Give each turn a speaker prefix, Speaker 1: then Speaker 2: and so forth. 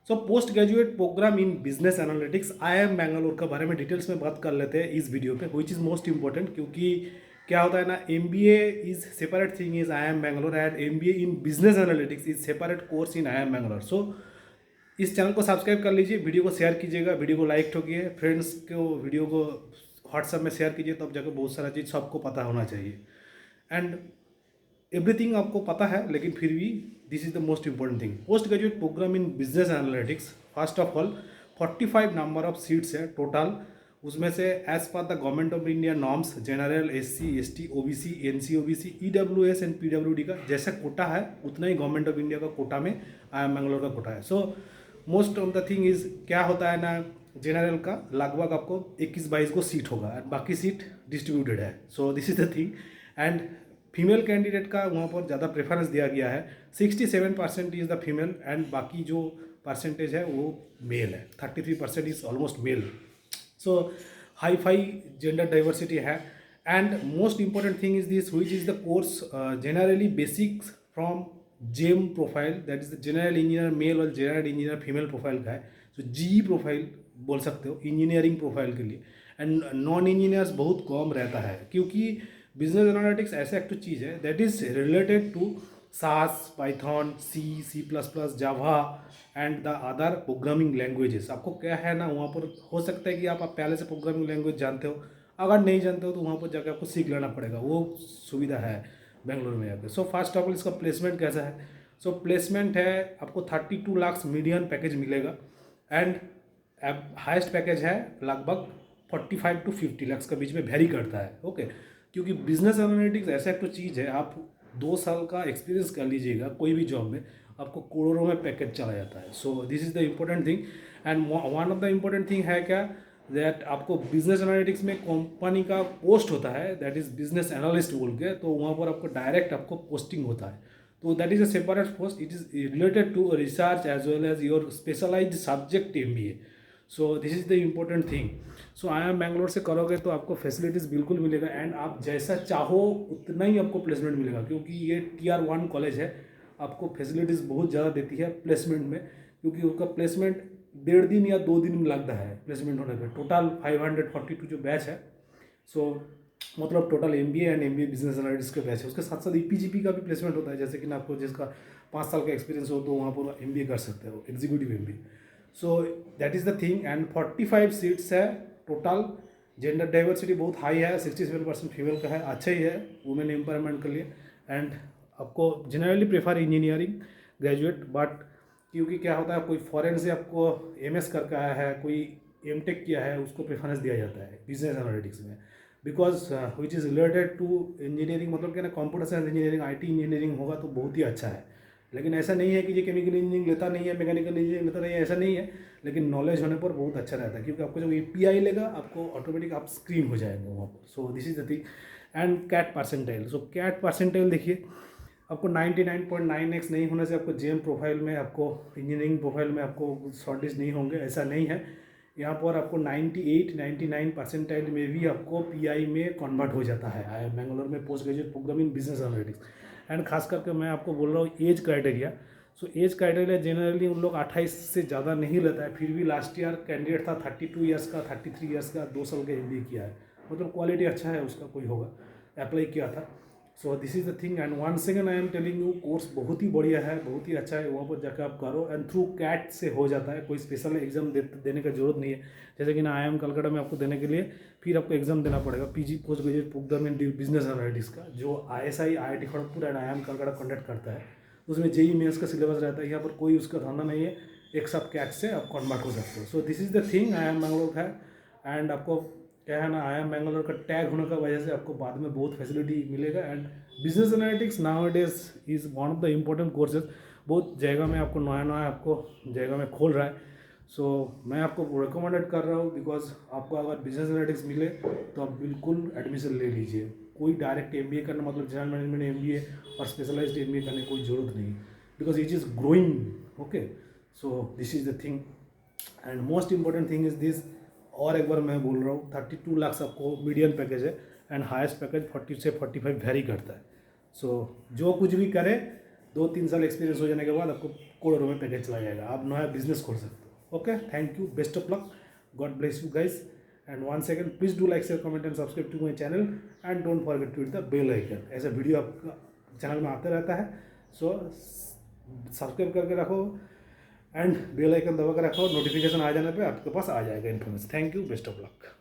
Speaker 1: So post graduate programme in business analytics IIM Bangalore के बारे में डिटेल्स में बात कर लेते हैं इस वीडियो पे, विच इज़ मोस्ट इंपॉर्टेंट। क्योंकि क्या होता है ना, MBA is separate thing is IIM Bangalore and MBA in business analytics is separate course in IIM Bangalore. So इस चैनल को सब्सक्राइब कर लीजिए, वीडियो को शेयर कीजिएगा, वीडियो को लाइक ठोकिए, फ्रेंड्स को वीडियो को व्हाट्सएप में शेयर कीजिए, तब जाकर बहुत सारा चीज़ सबको पता होना चाहिए। एंड एवरीथिंग आपको पता है, लेकिन फिर भी this is the most important thing. Post graduate programme in business analytics, first of all 45 number of seats है टोटल। उसमें से as per the government of India norms general, SC ST OBC NC OBC EWS and PWD का जैसा कोटा है उतना ही government of India का कोटा में IIM Bangalore का कोटा है। So most of the thing is क्या होता है ना, जनरल का लगभग आपको 21-22 को सीट होगा और बाकी सीट डिस्ट्रीब्यूटेड है। सो this is the thing. And female candidate का वहाँ पर ज़्यादा प्रेफरेंस दिया गया है। 67% इज़ द फीमेल एंड बाकी जो परसेंटेज है वो मेल है। 33% is almost male. So hi fi gender diversity है। And most important thing is this, which is the course generally basics from GEM profile, that is the general engineer male और general engineer female profile का है। सो GE profile बोल सकते हो engineering profile के लिए। And non engineers बहुत कम रहता है, क्योंकि बिजनेस एनालिटिक्स ऐसा एक तो चीज़ है that is related to SAS, Python, C++, Java and the other programming languages. आपको क्या है ना, वहाँ पर हो सकता है कि आप पहले से प्रोग्रामिंग लैंग्वेज जानते हो, अगर नहीं जानते हो तो वहाँ पर जाकर आपको सीख लेना पड़ेगा, वो सुविधा है बेंगलुरु में यहाँ पे। सो फर्स्ट ऑफ ऑल इसका प्लेसमेंट कैसा है। सो प्लेसमेंट है आपको 32 लाख मीडियन पैकेज मिलेगा एंड हाइस्ट पैकेज है लगभग 45 to 50 लाख का बीच में वेरी करता है। ओके, क्योंकि बिजनेस एनालिटिक्स ऐसा एक तो चीज़ है, आप 2 साल का एक्सपीरियंस कर लीजिएगा कोई भी जॉब में, आपको करोड़ों में पैकेज चला जाता है। सो this is the important thing. And one of the important thing है क्या, दैट आपको बिजनेस एनालिटिक्स में कंपनी का पोस्ट होता है दैट इज़ बिजनेस एनालिस्ट बोल के, तो वहाँ पर आपको डायरेक्ट आपको पोस्टिंग होता है। तो that is a separate post, it is related to research as well as your specialised subject MBA। So this is the important thing. सो IIM बैंगलोर से करोगे तो आपको फैसिलिटीज़ बिल्कुल मिलेगा एंड आप जैसा चाहो उतना ही आपको प्लेसमेंट मिलेगा, क्योंकि ये Tier 1 कॉलेज है, आपको फैसिलिटीज़ बहुत ज़्यादा देती है प्लेसमेंट में, क्योंकि उसका प्लेसमेंट 1.5 दिन या 2 दिन में लगता है प्लेसमेंट होने पर। टोटल 542 जो बैच है, सो मतलब total MBA and MBA business analytics के बैच है। उसके साथ साथ EPGP का भी प्लेसमेंट होता है, जैसे कि ना आपको जिसका 5 साल का एक्सपीरियंस हो तो वहाँ पर MBA कर सकते हो, executive MBA। So that is the thing. And 45 seats है टोटल। जेंडर डाइवर्सिटी बहुत हाई है, 67% फीमेल का है, अच्छा ही है वुमेन एम्पावरमेंट के लिए। एंड आपको generally prefer engineering graduate, but क्योंकि क्या होता है कोई फॉरेन से आपको MS करके आया है, कोई MTech किया है, उसको प्रेफरेंस दिया जाता है बिजनेस एनालिटिक्स में, because which is related to engineering. मतलब क्या ना, computer science engineering IT engineering होगा तो बहुत ही अच्छा है। लेकिन ऐसा नहीं है कि ये केमिकल इंजीनियरिंग लेता नहीं है, मैकेनिकल इंजीनियरिंग लेता नहीं है, ऐसा नहीं है। लेकिन नॉलेज होने पर बहुत अच्छा रहता है, क्योंकि आपको जब API लेगा आपको ऑटोमेटिक आप स्क्रीन हो जाएंगे वहाँ पर। So this is the thing. And CAT percentile, so CAT percentile देखिए, आपको 99.9x नहीं होने से आपको जेम प्रोफाइल में, आपको इंजीनियरिंग प्रोफाइल में आपको शॉर्टेज नहीं होंगे, ऐसा नहीं है। यहाँ पर आपको 98-99 परसेंटाइल में भी आपको PI में कन्वर्ट हो जाता है IIM बैंगलोर में post graduate programme in business analytics. And खास करके मैं आपको बोल रहा हूँ age criteria. So age criteria generally उन लोग 28 से ज़्यादा नहीं लेता है, फिर भी लास्ट ईयर कैंडिडेट था 32 ईयर्स का, 33 ईयर्स का, 2 साल का MBA किया है, मतलब क्वालिटी अच्छा है उसका, कोई होगा अप्लाई किया था। सो this is the thing. And one second I am telling you, course बहुत ही बढ़िया है, बहुत ही अच्छा है, वहाँ पर जाकर आप करो। एंड थ्रू कैट से हो जाता है, कोई स्पेशल एग्जाम देने का जरूरत नहीं है। जैसे कि ना IIM कलकत्ता में आपको देने के लिए फिर आपको एग्जाम देना पड़ेगा, PG post graduate programme in business analytics का, जो ISI IIT Kharagpur and IIM Calcutta conduct करता है। उसमें JEE मेंस का सिलेबस रहता है, यहाँ पर कोई उसका धंधा नहीं है, एक साथ कैट से आप कन्वर्ट हो सकते हो। सो this is the thing IIM Bangalore का है। एंड आपको क्या है ना, IIM बैंगलोर का टैग होने का वजह से आपको बाद में बहुत फैसिलिटी मिलेगा। And business analytics now days is one of the important courses, बहुत जगह में आपको नया नया आपको जगह में खोल रहा है। सो मैं आपको रिकमेंडेड कर रहा हूँ, बिकॉज आपको अगर बिजनेस एनालिटिक्स मिले तो आप बिल्कुल एडमिशन ले लीजिए। कोई डायरेक्ट MBA करना, मतलब जनरल मैनेजमेंट MBA और स्पेशलाइज्ड MBA करने की कोई ज़रूरत नहीं, because it is growing. Okay, so this is the thing. And most important thing is this, और एक बार मैं बोल रहा हूँ 32 लाख आपको मीडियम पैकेज है एंड हाईएस्ट पैकेज 40 से 45 वेरी करता है। सो जो कुछ भी करे 2-3 साल एक्सपीरियंस हो जाने के बाद आपको करोड़ों में पैकेज चला जाएगा, आप नया बिजनेस खोल सकते हो। Okay, thank you, best of luck, God bless you guys, and one second please do like, share, comment and subscribe to my channel and don't forget to hit the bell icon. ऐसा video आपका channel में आते रहता है, so subscribe करके रखो and bell icon दबा कर रखो, नोटिफिकेशन आ जाने पे आपके पास आ जाएगा information. Thank you, best of luck.